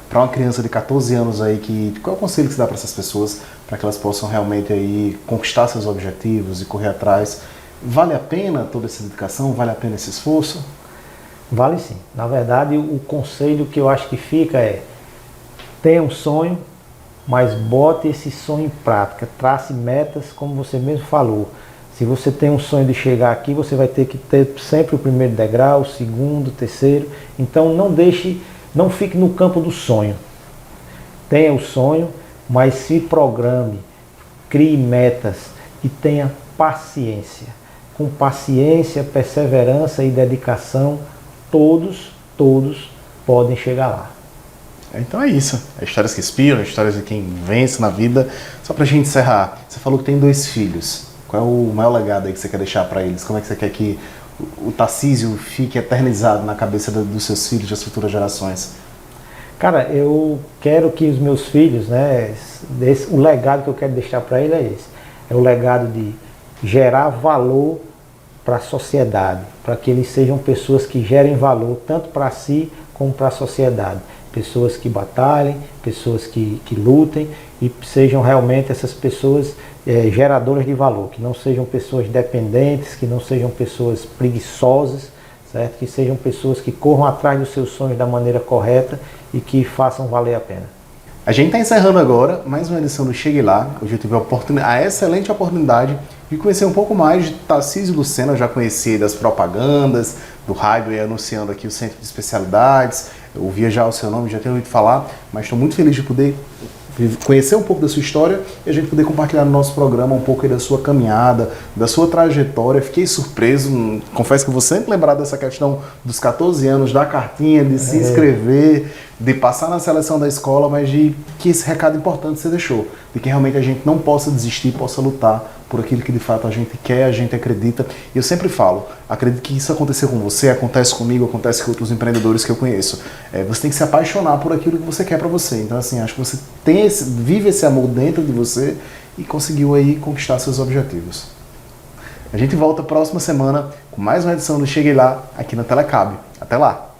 para uma criança de 14 anos aí, qual é o conselho que você dá para essas pessoas, para que elas possam realmente aí conquistar seus objetivos e correr atrás? Vale a pena toda essa dedicação? Vale a pena esse esforço? Vale sim. Na verdade, o conselho que eu acho que fica tenha um sonho, mas bote esse sonho em prática, trace metas, como você mesmo falou. Se você tem um sonho de chegar aqui, você vai ter que ter sempre o primeiro degrau, o segundo, o terceiro. Então não fique no campo do sonho. Tenha o sonho, mas se programe, crie metas e tenha paciência. Com paciência, perseverança e dedicação, todos podem chegar lá. Então é isso. Histórias que inspiram, histórias de quem vence na vida. Só pra gente encerrar, você falou que tem 2 filhos. Qual é o maior legado aí que você quer deixar para eles? Como é que você quer que o Tarcísio fique eternizado na cabeça dos seus filhos, das futuras gerações? Cara, eu quero que os meus filhos, né, o legado que eu quero deixar para eles é esse. É o legado de gerar valor para a sociedade, para que eles sejam pessoas que gerem valor tanto para si como para a sociedade. Pessoas que batalhem, pessoas que lutem e sejam realmente essas pessoas geradoras de valor, que não sejam pessoas dependentes, que não sejam pessoas preguiçosas, certo? Que sejam pessoas que corram atrás dos seus sonhos da maneira correta e que façam valer a pena. A gente está encerrando agora mais uma edição do Chegue Lá. Hoje eu tive a excelente oportunidade de conhecer um pouco mais de Tarcísio Lucena. Eu já conheci das propagandas, do rádio aí anunciando aqui o Centro de Especialidades. Eu ouvia já o seu nome, já tenho ouvido falar, mas estou muito feliz de poder conhecer um pouco da sua história e a gente poder compartilhar no nosso programa um pouco aí da sua caminhada, da sua trajetória. Fiquei surpreso, confesso que vou sempre lembrar dessa questão dos 14 anos, da cartinha, de se inscrever, de passar na seleção da escola, mas de que esse recado importante você deixou, de que realmente a gente não possa desistir, possa lutar por aquilo que de fato a gente quer, a gente acredita. E eu sempre falo, acredito que isso aconteceu com você, acontece comigo, acontece com outros empreendedores que eu conheço. Você tem que se apaixonar por aquilo que você quer para você. Então assim, acho que você vive esse amor dentro de você e conseguiu aí conquistar seus objetivos. A gente volta próxima semana com mais uma edição do Cheguei Lá aqui na Telecab. Até lá!